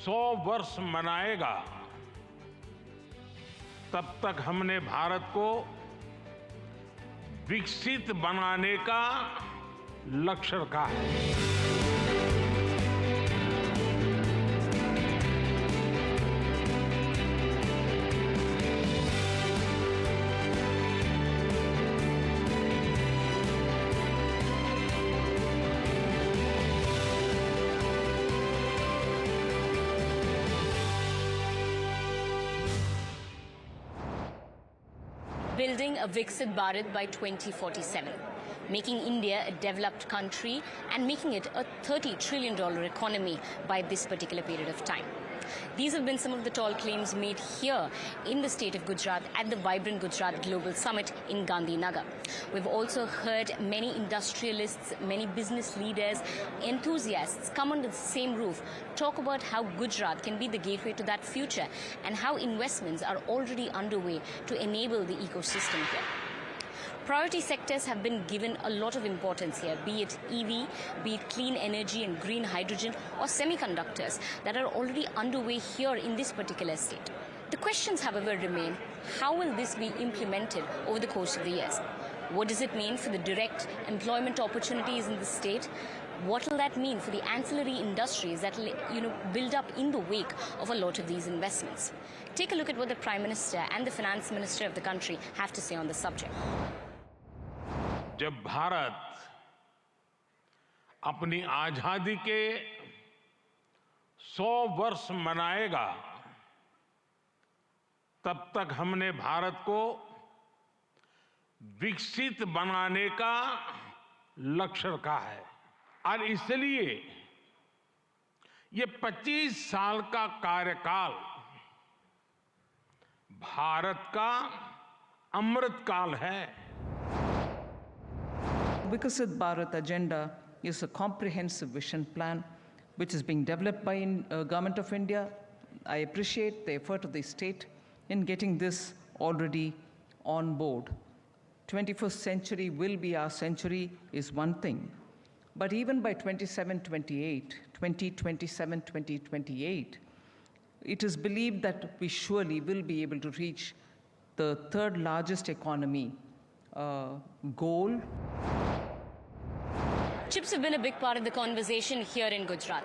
100 वर्ष मनाएगा, तब तक हमने भारत को विकसित बनाने का लक्ष्य रखा है। Building a Viksit Bharat by 2047, making India a developed country and making it a $30 trillion economy by this particular period of time. These have been some of the tall claims made here in the state of Gujarat at the Vibrant Gujarat Global Summit in Gandhinagar. We've also heard many industrialists, many business leaders, enthusiasts come under the same roof, talk about how Gujarat can be the gateway to that future and how investments are already underway to enable the ecosystem here. Priority sectors have been given a lot of importance here, be it EV, be it clean energy and green hydrogen, or semiconductors that are already underway here in this particular state. The questions, however, remain: how will this be implemented over the course of the years? What does it mean for the direct employment opportunities in the state? What will that mean for the ancillary industries that will, build up in the wake of a lot of these investments? Take a look at what the Prime Minister and the Finance Minister of the country have to say on the subject. जब भारत अपनी आजादी के 100 वर्ष मनाएगा, तब तक हमने भारत को विकसित बनाने का लक्ष्य रखा है। और इसलिए ये 25 साल का कार्यकाल भारत का अमृतकाल है। Viksit Bharat agenda is a comprehensive vision plan which is being developed by Government of India. I appreciate the effort of the state in getting this already on board. 21st century will be our century is one thing, but even by 2027-2028, it is believed that we surely will be able to reach the third largest economy goal. Chips have been a big part of the conversation here in Gujarat.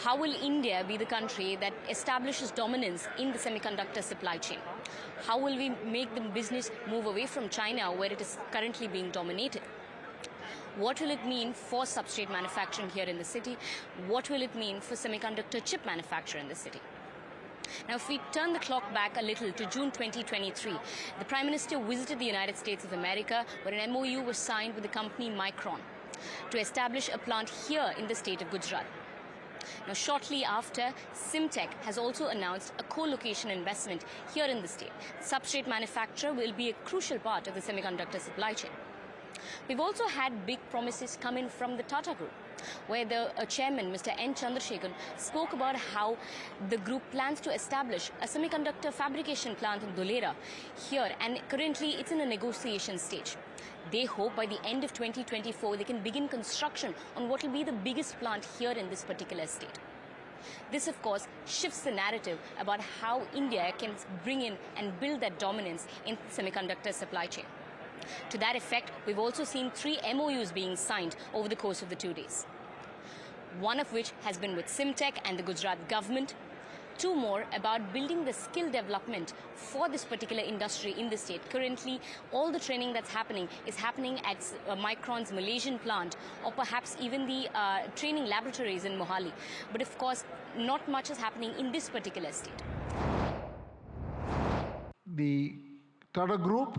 How will India be the country that establishes dominance in the semiconductor supply chain? How will we make the business move away from China, where it is currently being dominated? What will it mean for substrate manufacturing here in the city? What will it mean for semiconductor chip manufacture in the city? Now, if we turn the clock back a little to June 2023, the Prime Minister visited the United States of America, where an MoU was signed with the company Micron to establish a plant here in the state of Gujarat. Now, shortly after, Sensex has also announced a co-location investment here in the state. Substrate manufacture will be a crucial part of the semiconductor supply chain. We've also had big promises come in from the Tata Group, where the chairman, Mr. N. Chandrasekharan, spoke about how the group plans to establish a semiconductor fabrication plant in Dholera here, and currently it's in a negotiation stage. They hope by the end of 2024 they can begin construction on what will be the biggest plant here in this particular state. This, of course, shifts the narrative about how India can bring in and build that dominance in semiconductor supply chain. To that effect, we've also seen 3 MoUs being signed over the course of the 2 days. One of which has been with Sensex and the Gujarat government. 2 more about building the skill development for this particular industry in the state. Currently, all the training that's happening is happening at Micron's Malaysian plant, or perhaps even the training laboratories in Mohali. But of course, not much is happening in this particular state. The Tata Group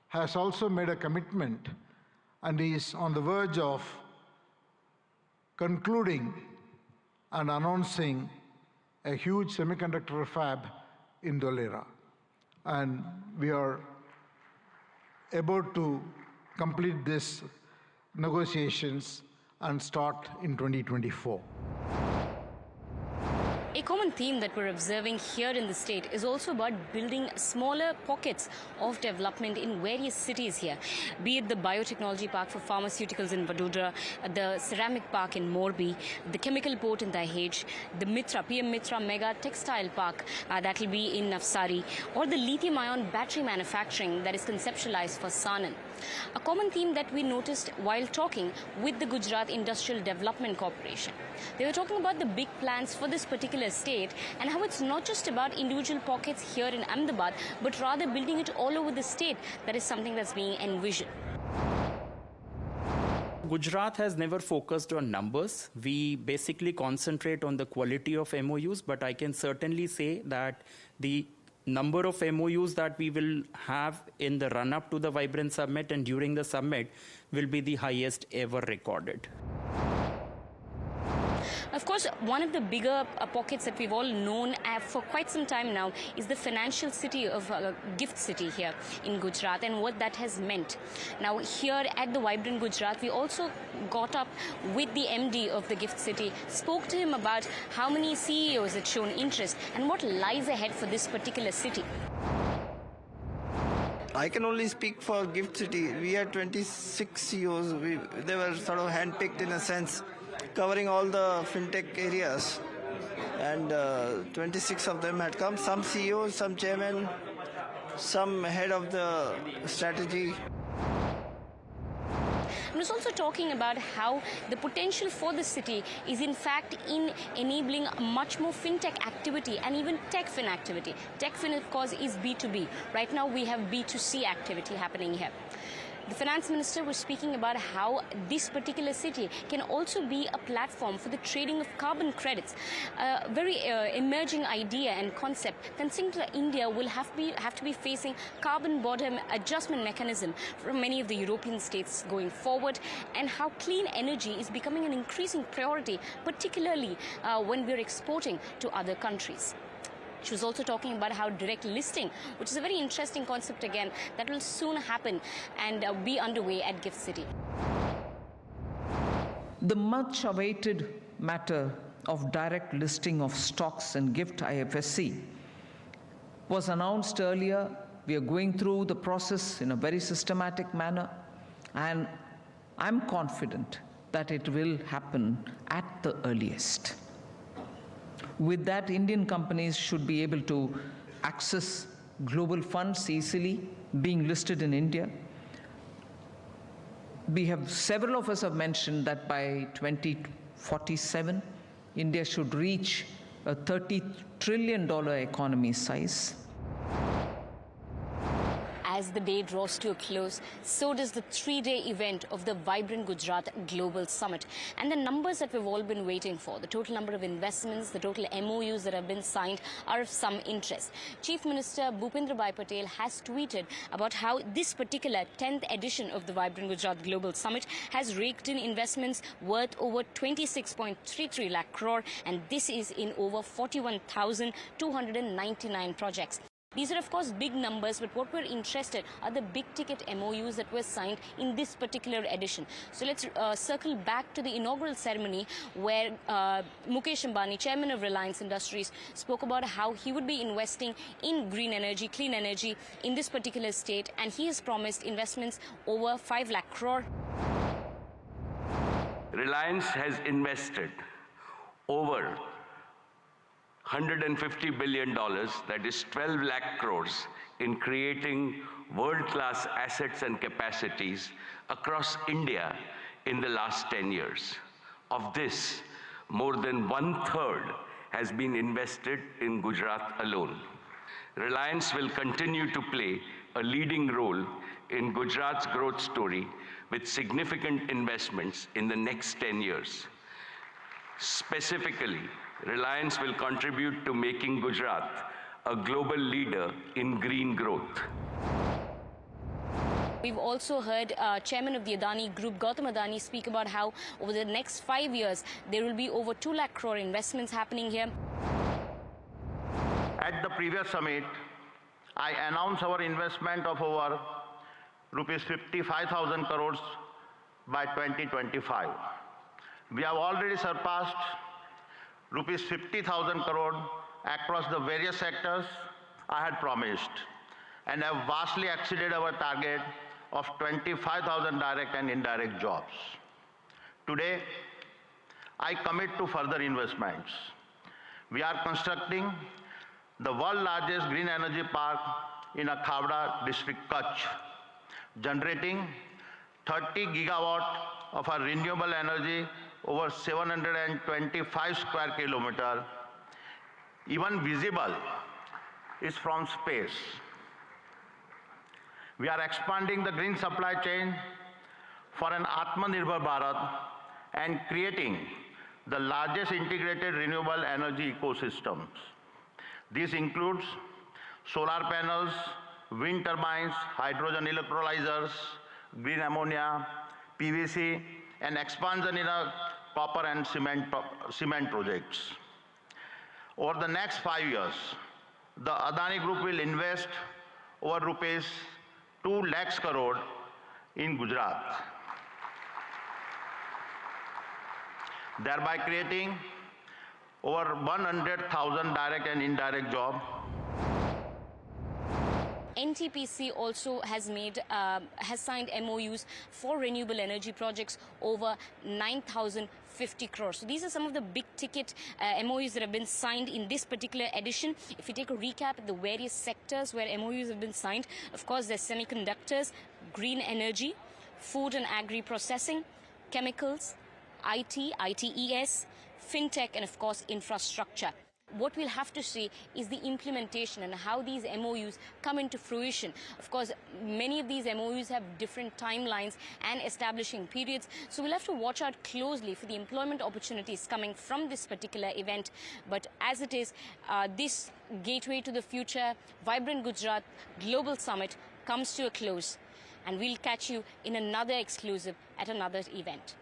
has also made a commitment and is on the verge of concluding and announcing a huge semiconductor fab in Dholera. And we are about to complete this negotiations and start in 2024. A common theme that we're observing here in the state is also about building smaller pockets of development in various cities here, be it the biotechnology park for pharmaceuticals in Vadodara, the ceramic park in Morbi, the chemical port in Dahej, the PM Mitra mega textile park that will be in Navsari, or the lithium-ion battery manufacturing that is conceptualized for Sanand. A common theme that we noticed while talking with the Gujarat Industrial Development Corporation. They were talking about the big plans for this particular state and how it's not just about individual pockets here in Ahmedabad, but rather building it all over the state. That is something that's being envisioned. Gujarat has never focused on numbers. We basically concentrate on the quality of MoUs, but I can certainly say that the number of MoUs that we will have in the run-up to the Vibrant Summit and during the summit will be the highest ever recorded. Of course, one of the bigger pockets that we've all known for quite some time now is the financial city of Gift City here in Gujarat and what that has meant. Now, here at the Vibrant Gujarat, we also got up with the MD of the Gift City, spoke to him about how many CEOs had shown interest and what lies ahead for this particular city. I can only speak for Gift City. We had 26 CEOs. They were sort of handpicked in a sense, covering all the fintech areas, and 26 of them had come. Some CEOs, some chairmen, some head of the strategy. I was also talking about how the potential for the city is in fact in enabling much more fintech activity and even techfin activity. Techfin, of course, is B2B. Right now we have B2C activity happening here. The finance minister was speaking about how this particular city can also be a platform for the trading of carbon credits. A very emerging idea and concept, considering that India will have to be facing carbon border adjustment mechanism from many of the European states going forward, and how clean energy is becoming an increasing priority, particularly when we're exporting to other countries. She was also talking about how direct listing, which is a very interesting concept again, that will soon happen and be underway at Gift City. The much awaited matter of direct listing of stocks in Gift IFSC was announced earlier. We are going through the process in a very systematic manner, and I'm confident that it will happen at the earliest. With that, Indian companies should be able to access global funds easily, being listed in India. Several of us have mentioned that by 2047, India should reach a $30 trillion economy size. As the day draws to a close, so does the 3-day event of the Vibrant Gujarat Global Summit. And the numbers that we've all been waiting for, the total number of investments, the total MoUs that have been signed, are of some interest. Chief Minister Bhupendra Bhai Patel has tweeted about how this particular 10th edition of the Vibrant Gujarat Global Summit has raked in investments worth over 26.33 lakh crore, and this is in over 41,299 projects. These are, of course, big numbers, but what we're interested are the big-ticket MoUs that were signed in this particular edition. So let's circle back to the inaugural ceremony where Mukesh Ambani, chairman of Reliance Industries, spoke about how he would be investing in green energy, clean energy in this particular state, and he has promised investments over 5 lakh crore. Reliance has invested over $150 billion, that is 12 lakh crores, in creating world-class assets and capacities across India in the last 10 years. Of this, more than 1/3 has been invested in Gujarat alone. Reliance will continue to play a leading role in Gujarat's growth story with significant investments in the next 10 years. Specifically, Reliance will contribute to making Gujarat a global leader in green growth. We've also heard Chairman of the Adani Group, Gautam Adani, speak about how over the next 5 years, there will be over 2 lakh crore investments happening here. At the previous summit, I announced our investment of over rupees 55,000 crores by 2025. We have already surpassed rupees 50,000 crore across the various sectors I had promised, and have vastly exceeded our target of 25,000 direct and indirect jobs. Today, I commit to further investments. We are constructing the world's largest green energy park in Khavda district, Kutch, generating 30 gigawatt of our renewable energy over 725 square kilometer. Even visible is from space. We are expanding the green supply chain for an Atmanirbhar Bharat and creating the largest integrated renewable energy ecosystems. This includes solar panels, wind turbines, hydrogen electrolyzers, green ammonia, PVC, and expansion in copper and cement projects. Over the next 5 years, the Adani Group will invest over rupees 2 lakhs crore in Gujarat, thereby creating over 100,000 direct and indirect jobs. NTPC also has signed MoUs for renewable energy projects over 9,050 crores. So these are some of the big ticket MoUs that have been signed in this particular edition. If you take a recap of the various sectors where MoUs have been signed, of course there's semiconductors, green energy, food and agri-processing, chemicals, IT, ITES, fintech, and of course infrastructure. What we'll have to see is the implementation and how these MoUs come into fruition. Of course, many of these MoUs have different timelines and establishing periods, so we'll have to watch out closely for the employment opportunities coming from this particular event. But as it is, this Gateway to the Future Vibrant Gujarat Global Summit comes to a close, and we'll catch you in another exclusive at another event.